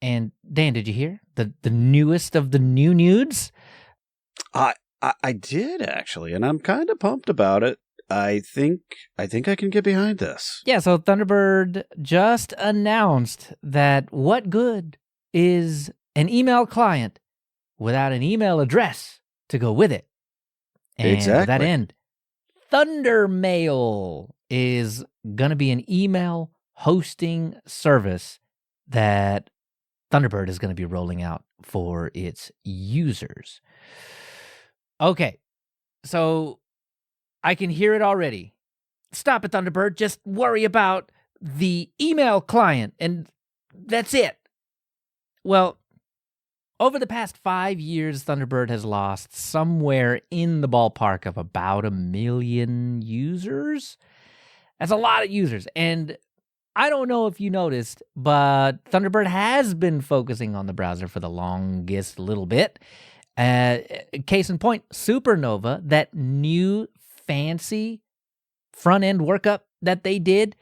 And Dan, did you hear the newest of the new nudes? I did actually, and I'm kind of pumped about it. I think I can get behind this. Yeah, so Thunderbird just announced that what good is an email client without an email address to go with it? And Exactly. to that end, Thundermail is going to be an email hosting service that Thunderbird is going to be rolling out for its users. Okay, so I can hear it already. Stop it, Thunderbird. Just worry about the email client, and that's it. Well, over the past 5 years, Thunderbird has lost somewhere in the ballpark of about 1 million users. That's a lot of users. And I don't know if you noticed, but Thunderbird has been focusing on the browser for the longest little bit. Case in point, Supernova, that new fancy front-end workup that they did,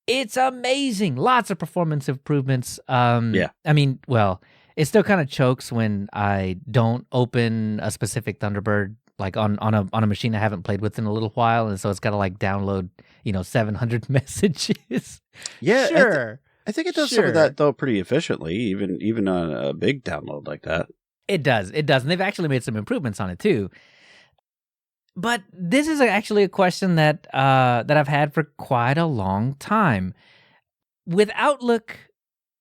it's amazing. Lots of performance improvements. Yeah. I mean, well, it still kind of chokes when I don't open a specific Thunderbird like on a machine I haven't played with in a little while, and so it's got to like download 700 messages. Yeah, sure. I think it does some of that though pretty efficiently, even on a big download like that. It does, and they've actually made some improvements on it too. But this is actually a question that I've had for quite a long time. With Outlook,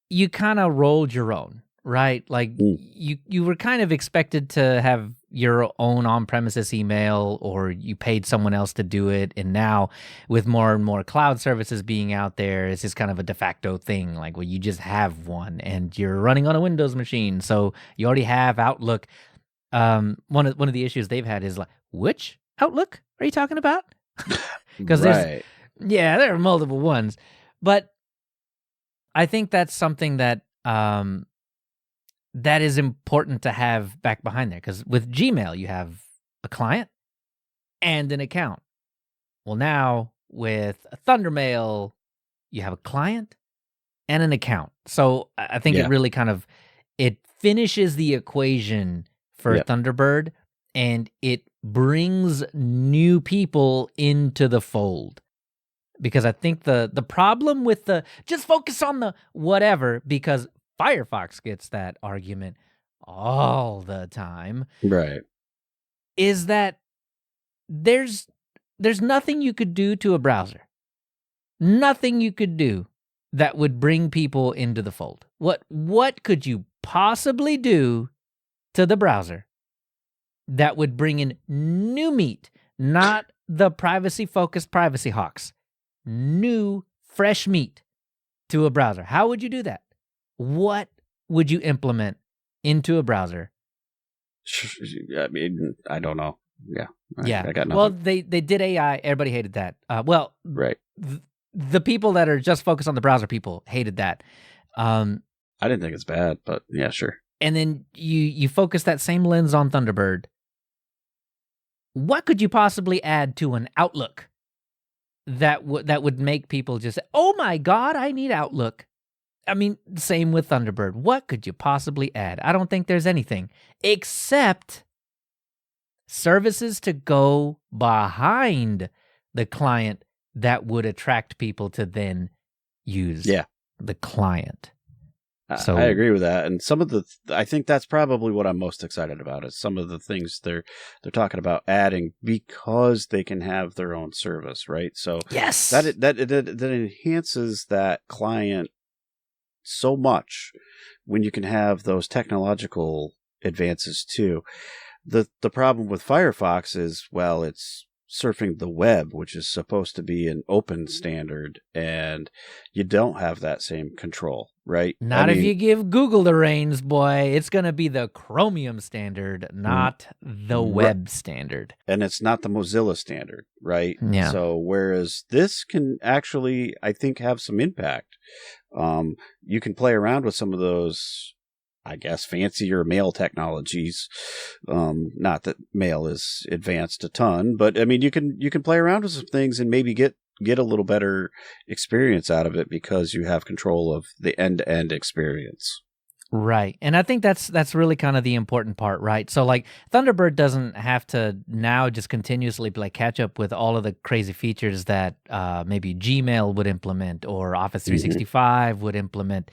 you kind of rolled your own, right? Like you were kind of expected to have your own on-premises email, or you paid someone else to do it. And now with more and more cloud services being out there, it's just kind of a de facto thing. Like, well, you just have one and you're running on a Windows machine. So you already have Outlook. One of the issues they've had is like, which Outlook are you talking about? Because there are multiple ones. But I think that's something that that is important to have back behind there. Because with Gmail, you have a client and an account. Well, now with Thundermail, you have a client and an account. So I think it really kind of, it finishes the equation for Thunderbird, and it brings new people into the fold. Because I think the problem with just focus on the whatever, because Firefox gets that argument all the time. Right. Is that there's nothing you could do to a browser. Nothing you could do that would bring people into the fold. What could you possibly do to the browser that would bring in new meat, not the privacy-focused privacy hawks? New, fresh meat to a browser. How would you do that? What would you implement into a browser? I mean, I don't know. Yeah. I got nothing. Well, they did AI. Everybody hated that. Right. The people that are just focused on the browser people hated that. I didn't think it's bad, but yeah, sure. And then you focus that same lens on Thunderbird. What could you possibly add to an Outlook that would make people just say, "Oh my God, I need Outlook"? I mean, same with Thunderbird. What could you possibly add? I don't think there's anything except services to go behind the client that would attract people to then use the client. So I agree with that. And some of I think that's probably what I'm most excited about is some of the things they're talking about adding because they can have their own service, right? So yes, that enhances that client so much when you can have those technological advances too. The problem with Firefox is, well, it's surfing the web, which is supposed to be an open standard, and you don't have that same control, right? Not if you give Google the reins, boy. It's going to be the Chromium standard, not the web standard. And it's not the Mozilla standard, right? Yeah. So whereas this can actually, I think, have some impact. You can play around with some of those, I guess, fancier mail technologies. Not that mail is advanced a ton, but I mean, you can play around with some things and maybe get a little better experience out of it because you have control of the end-to-end experience. Right. And I think that's really kind of the important part, right? So like Thunderbird doesn't have to now just continuously like catch up with all of the crazy features that maybe Gmail would implement or Office 365 would implement.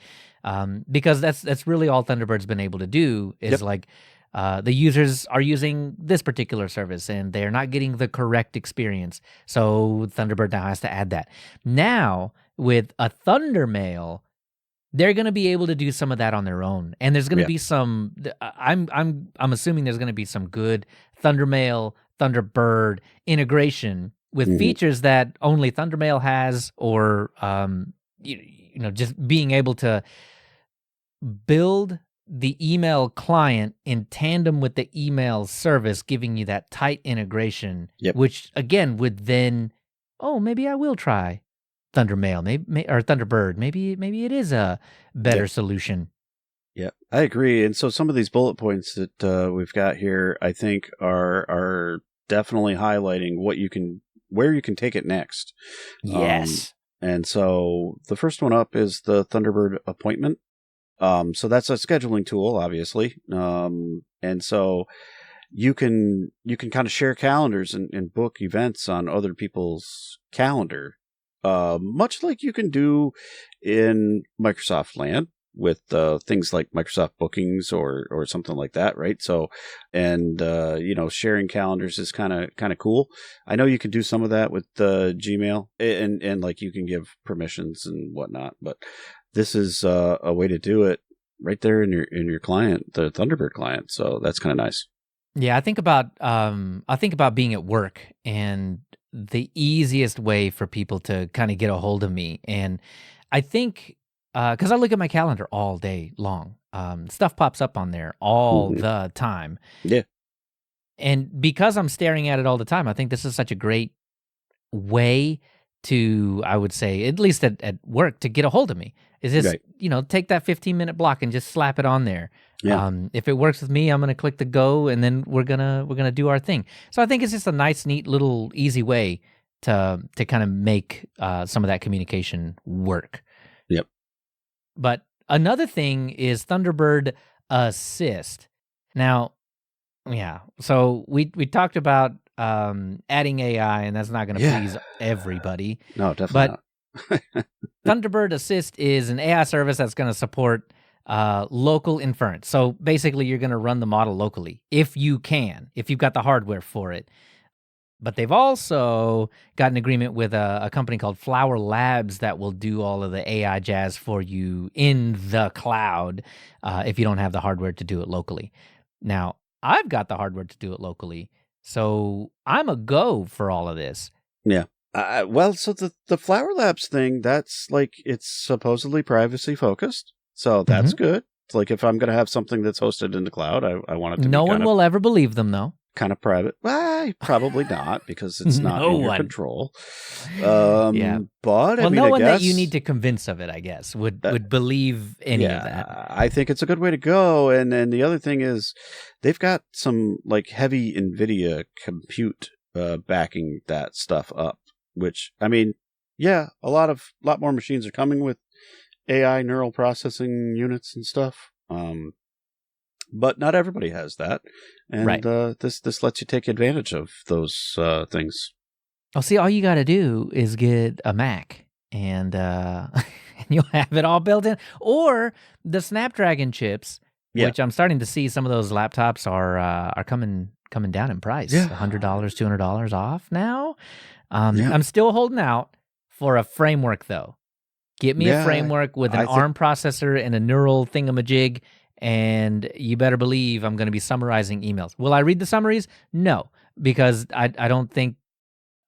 Because that's really all Thunderbird's been able to do is like the users are using this particular service and they're not getting the correct experience. So Thunderbird now has to add that. Now with a Thundermail, they're going to be able to do some of that on their own, and there's going to be some. I'm assuming there's going to be some good Thundermail, Thunderbird integration with features that only Thundermail has, or you know, just being able to build the email client in tandem with the email service, giving you that tight integration. Which again would then, maybe I will try Thundermail, maybe or Thunderbird. Maybe it is a better solution. Yeah, I agree. And so some of these bullet points that we've got here, I think, are definitely highlighting where you can take it next. Yes. And so the first one up is the Thunderbird Appointment. So that's a scheduling tool, obviously. And so you can kind of share calendars and book events on other people's calendar. Much like you can do in Microsoft land with things like Microsoft Bookings or something like that, right? So, and sharing calendars is kind of cool. I know you can do some of that with Gmail, and like you can give permissions and whatnot. But this is a way to do it right there in your client, the Thunderbird client. So that's kind of nice. Yeah, I think about being at work and the easiest way for people to kind of get a hold of me. And I think, because I look at my calendar all day long, stuff pops up on there all the time. Yeah. And because I'm staring at it all the time, I think this is such a great way to, I would say, at least at work, to get a hold of me. Is just, take that 15-minute block and just slap it on there. Yeah. If it works with me, I'm going to click the go, and then we're gonna do our thing. So I think it's just a nice, neat, little, easy way to kind of make some of that communication work. Yep. But another thing is Thunderbird Assist. Now, so we talked about adding AI, and that's not going to please everybody. No, definitely not. Thunderbird Assist is an AI service that's going to support local inference. So basically, you're going to run the model locally if you've got the hardware for it. But they've also got an agreement with a company called Flower Labs that will do all of the AI jazz for you in the cloud if you don't have the hardware to do it locally. Now, I've got the hardware to do it locally, so I'm a go for all of this. Yeah. So the Flower Labs thing, that's like, it's supposedly privacy focused. So that's good. It's like, if I'm going to have something that's hosted in the cloud, I want it to be no one will ever believe them, though. Kind of private. Well, probably not, because it's not in your control. But I mean, no one I guess that you need to convince of it, I guess, would believe any of that. I think it's a good way to go. And then the other thing is, they've got some like heavy NVIDIA compute backing that stuff up. Which, I mean, a lot more machines are coming with AI neural processing units and stuff. But not everybody has that. And this lets you take advantage of those things. Oh, see, all you got to do is get a Mac and you'll have it all built in. Or the Snapdragon chips, which I'm starting to see some of those laptops are coming down in price. $100, $200 off now. I'm still holding out for a framework, though. Get me a framework with an ARM processor and a neural thingamajig, and you better believe I'm going to be summarizing emails. Will I read the summaries? No, because I don't think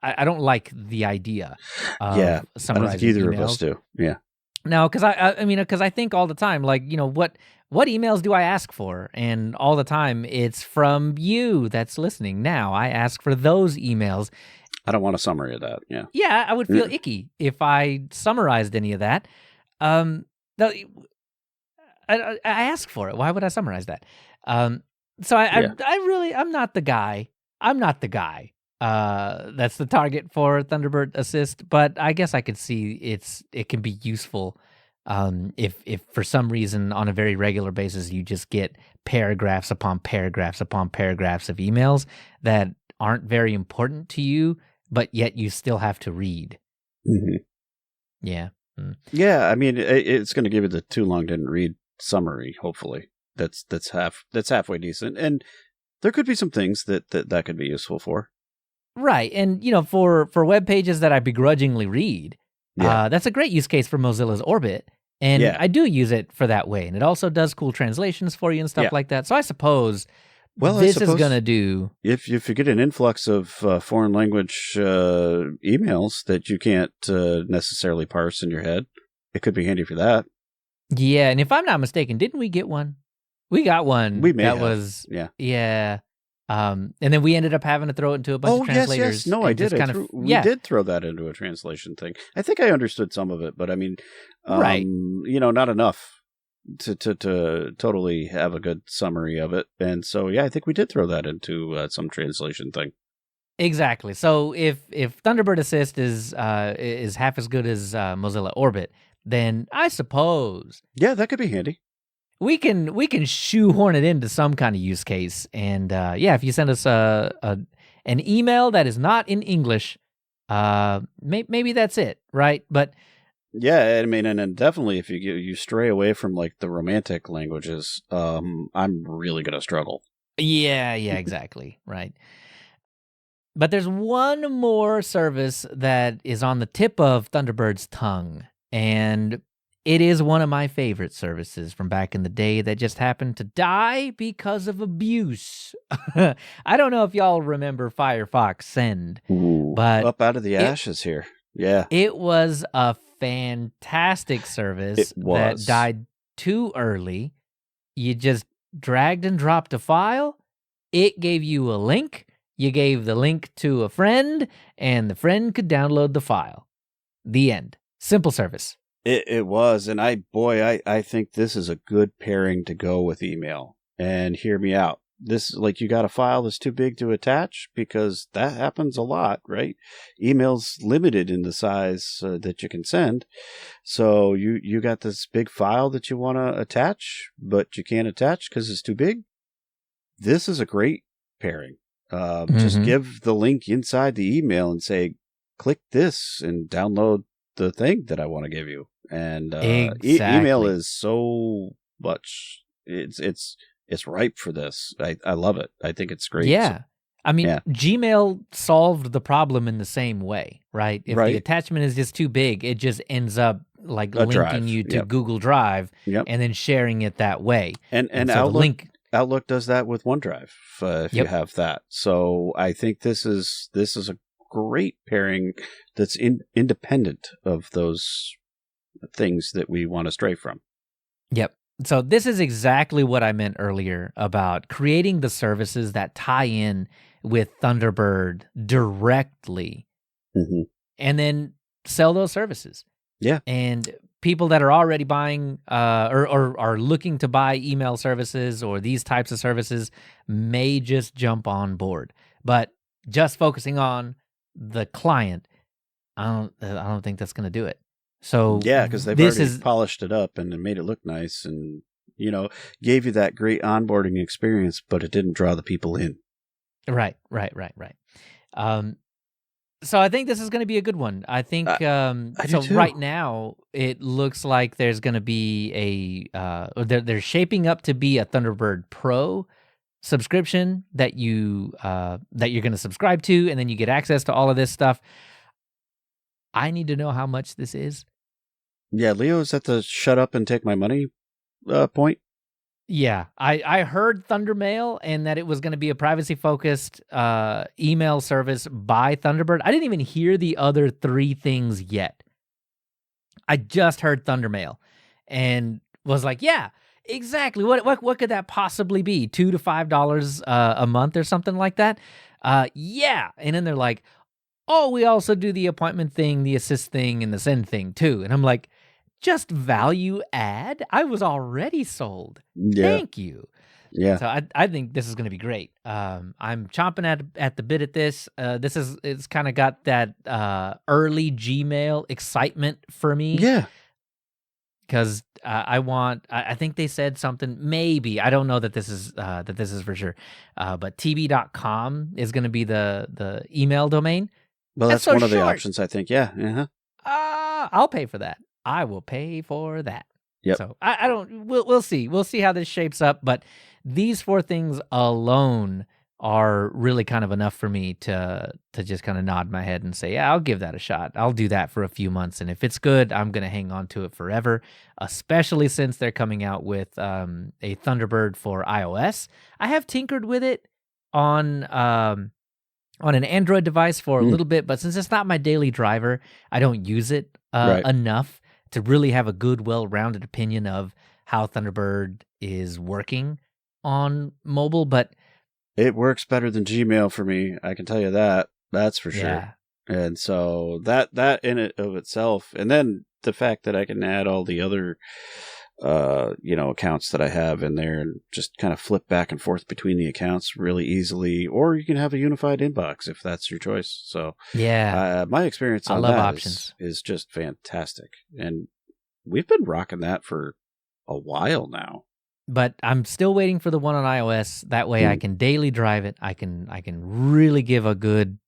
I don't like the idea of summarizing I don't think either emails. of us do. Yeah. No, because I think all the time, like, what emails do I ask for? And all the time, it's from you that's listening. Now I ask for those emails. I don't want a summary of that. Yeah. Yeah, I would feel icky if I summarized any of that. I asked for it. Why would I summarize that? So I'm not the guy. That's the target for Thunderbird Assist, but I guess I could see it can be useful If for some reason on a very regular basis you just get paragraphs upon paragraphs upon paragraphs of emails that aren't very important to you, but yet you still have to read. Mm-hmm. Yeah. Yeah, I mean, it's going to give you the too long didn't read summary. Hopefully, that's halfway decent, and there could be some things that could be useful for. Right, and for web pages that I begrudgingly read, that's a great use case for Mozilla's Orbit, and I do use it for that way, and it also does cool translations for you and stuff like that. So I suppose this is going to do. If you get an influx of foreign language emails that you can't necessarily parse in your head, it could be handy for that. Yeah, and if I'm not mistaken, didn't we get one? We got one. We may that have. Was yeah. And then we ended up having to throw it into a bunch of translators. Yes. No, I did. We did throw that into a translation thing. I think I understood some of it, but I mean, right. Not enough to totally have a good summary of it. And so, I think we did throw that into some translation thing. Exactly. So if Thunderbird Assist is half as good as Mozilla Orbit, then I suppose that could be handy. We can shoehorn it into some kind of use case, and if you send us an email that is not in English, maybe that's it, right? But I mean, and definitely if you stray away from like the romantic languages, I'm really gonna struggle. Yeah, exactly, right. But there's one more service that is on the tip of Thunderbird's tongue, and it is one of my favorite services from back in the day that just happened to die because of abuse. I don't know if y'all remember Firefox Send, but up out of the ashes here. Yeah. It was a fantastic service that died too early. You just dragged and dropped a file. It gave you a link. You gave the link to a friend, and the friend could download the file. The end. Simple service. It was, and I think this is a good pairing to go with email. And hear me out. This, like, you got a file that's too big to attach, because that happens a lot, right? Email's limited in the size that you can send. So you got this big file that you want to attach, but you can't attach because it's too big. This is a great pairing. Just give the link inside the email and say, click this and download the thing that I want to give you. And exactly. Email is so much. It's ripe for this. I love it. I think it's great. Yeah. I mean, Gmail solved the problem in the same way, right? If the attachment is just too big, it just ends up like linking you to Google Drive and then sharing it that way. And so Outlook does that with OneDrive if you have that. So I think this is a great pairing that's independent of those things that we want to stray from. Yep. So this is exactly what I meant earlier about creating the services that tie in with Thunderbird directly and then sell those services. Yeah. And people that are already buying or are looking to buy email services or these types of services may just jump on board. But just focusing on the client, I don't think that's going to do it. So because they've already polished it up and made it look nice, and gave you that great onboarding experience, but it didn't draw the people in. Right. So I think this is going to be a good one. I think right now it looks like there's going to be they're shaping up to be a Thunderbird Pro subscription that you're going to subscribe to, and then you get access to all of this stuff. I need to know how much this is. Yeah, Leo, is that the shut up and take my money point? Yeah, I heard Thundermail and that it was going to be a privacy-focused email service by Thunderbird. I didn't even hear the other three things yet. I just heard Thundermail and was like, yeah, exactly. What could that possibly be? $2 to $5 a month or something like that? Yeah. And then they're like, oh, we also do the appointment thing, the assist thing, and the send thing too. And I'm like, just value add? I was already sold. Yeah. Thank you. Yeah. So I think this is going to be great. I'm chomping at the bit at this. It's kind of got that early Gmail excitement for me. Yeah. because I think they said something, maybe, I don't know that this is for sure, but tb.com is going to be the email domain. Well, that's so one of the short. options, I think. Yeah. Uh-huh. I'll pay for that. I will pay for that. Yep. So I don't. We'll see. We'll see how this shapes up. But these 4 things alone are really kind of enough for me to just kind of nod my head and say, yeah, I'll give that a shot. I'll do that for a few months, and if it's good, I'm gonna hang on to it forever. Especially since they're coming out with a Thunderbird for iOS. I have tinkered with it on an Android device for a little bit, but since it's not my daily driver, I don't use it enough to really have a good, well-rounded opinion of how Thunderbird is working on mobile. But it works better than Gmail for me. I can tell you that. That's for sure. Yeah. And so that in it of itself, and then the fact that I can add all the other accounts that I have in there and just kind of flip back and forth between the accounts really easily, or you can have a unified inbox if that's your choice. So yeah, my experience on I love that options. is just fantastic, and we've been rocking that for a while now. But I'm still waiting for the one on iOS. That way I can daily drive it. I can really give a good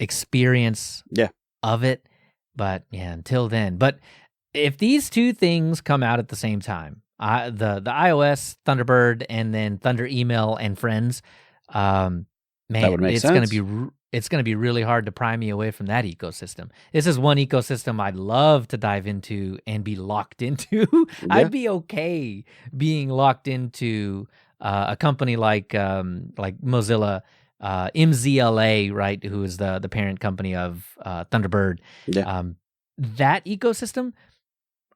experience of it. But yeah, until then. But if these 2 things come out at the same time, the iOS Thunderbird and then Thunder Email and Friends, man, that would make sense. It's going to be really hard to pry me away from that ecosystem. This is one ecosystem I'd love to dive into and be locked into. Yeah. I'd be okay being locked into a company like Mozilla, MZLA, right, who is the parent company of Thunderbird. Yeah. That ecosystem,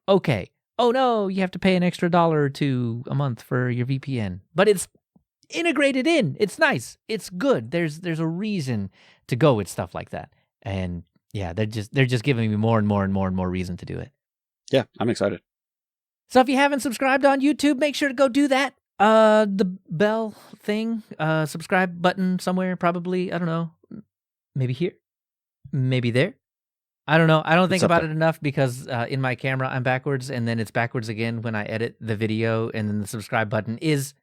okay. Oh no, you have to pay an extra $1 or $2 a month for your VPN, but it's integrated in. It's nice. It's good. There's a reason to go with stuff like that. And yeah, they're just giving me more and more and more and more reason to do it. Yeah, I'm excited. So if you haven't subscribed on YouTube, make sure to go do that. The bell thing, subscribe button somewhere, probably, I don't know, maybe here, maybe there. I don't know. I don't think about it enough because in my camera, I'm backwards, and then it's backwards again when I edit the video, and then the subscribe button is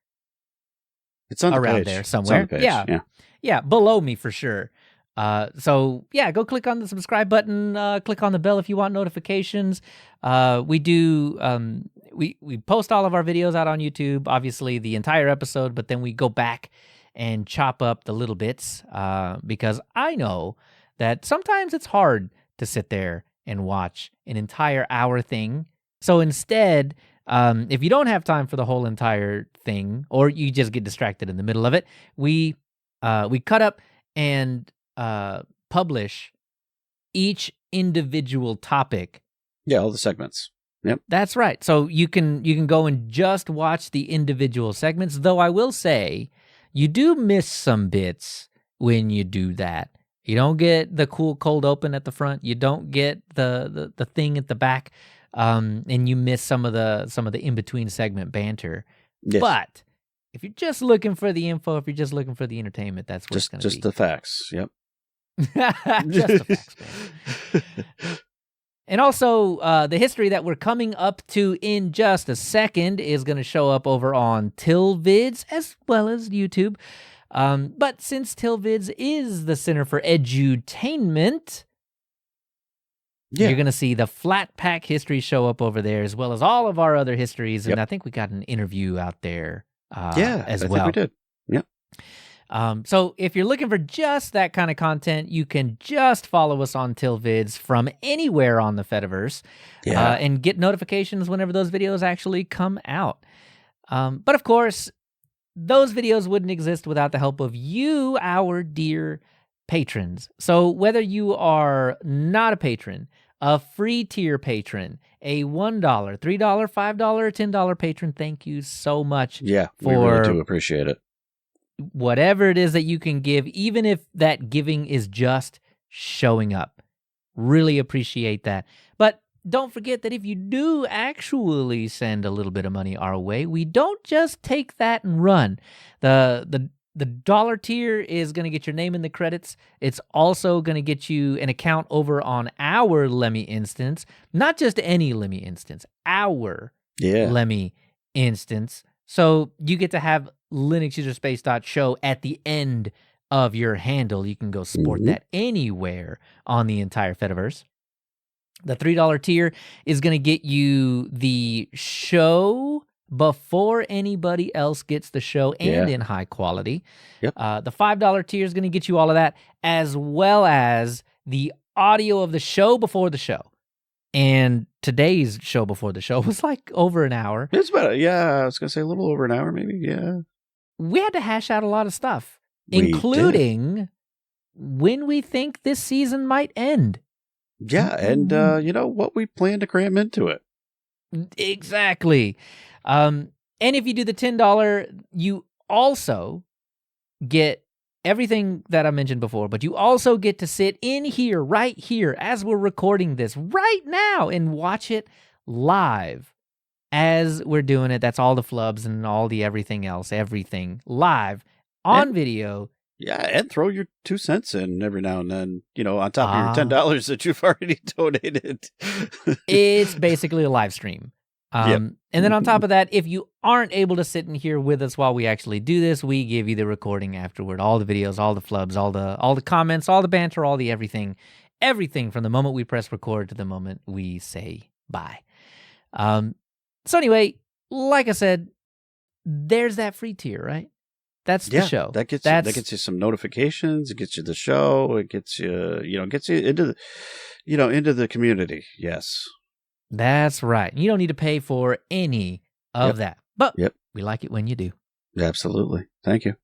it's on around the page. there somewhere. It's on the page. Yeah, below me for sure. So yeah, go click on the subscribe button. Click on the bell if you want notifications. We do. We post all of our videos out on YouTube, obviously the entire episode, but then we go back and chop up the little bits because I know that sometimes it's hard to sit there and watch an entire hour thing. So instead, if you don't have time for the whole entire thing, or you just get distracted in the middle of it, we cut up and publish each individual topic. Yeah, all the segments. Yep. That's right. So you can go and just watch the individual segments, though I will say you do miss some bits when you do that. You don't get the cool cold open at the front. You don't get the thing at the back. And you miss some of the in-between segment banter. Yes. But if you're just looking for the info, if you're just looking for the entertainment, that's what it's going to be. Just the facts. Yep. Just the facts, man. And also, the history that we're coming up to in just a second is going to show up over on TillVids as well as YouTube. But since TillVids is the Center for Edutainment, you're going to see the Flat Pack history show up over there, as well as all of our other histories. And I think we got an interview out there as well. I think we did. Yep. So if you're looking for just that kind of content, you can just follow us on TillVids from anywhere on the Fediverse and get notifications whenever those videos actually come out. But of course, those videos wouldn't exist without the help of you, our dear patrons. So whether you are not a patron, a free tier patron, a $1, $3, $5, or $10 patron, thank you so much. Yeah, we really do appreciate it. Whatever it is that you can give, even if that giving is just showing up. Really appreciate that. But don't forget that if you do actually send a little bit of money our way, we don't just take that and run. The The dollar tier is going to get your name in the credits. It's also going to get you an account over on our Lemmy instance. Not just any Lemmy instance, our Lemmy instance. So you get to have linuxuserspace.show at the end of your handle. You can go sport that anywhere on the entire Fediverse. The $3 tier is going to get you the show before anybody else gets the show and in high quality. Yep. The $5 tier is going to get you all of that, as well as the audio of the show before the show. And today's show before the show was like over an hour. It's about, I was going to say a little over an hour, maybe. Yeah. We had to hash out a lot of stuff, including when we think this season might end. Yeah, and what we plan to cram into it. Exactly. And if you do the $10, you also get everything that I mentioned before, but you also get to sit in here, right here, as we're recording this right now and watch it live as we're doing it. That's all the flubs and all the everything else, everything live on video. Yeah, and throw your 2 cents in every now and then, on top of your $10 that you've already donated. It's basically a live stream. And then on top of that, if you aren't able to sit in here with us while we actually do this, we give you the recording afterward, all the videos, all the flubs, all the comments, all the banter, all the everything from the moment we press record to the moment we say bye. So anyway, like I said, there's that free tier, right? That's the show. That gets you some notifications. It gets you the show. It gets you, gets you into the community. Yes. That's right. You don't need to pay for any of that. But we like it when you do. Absolutely. Thank you.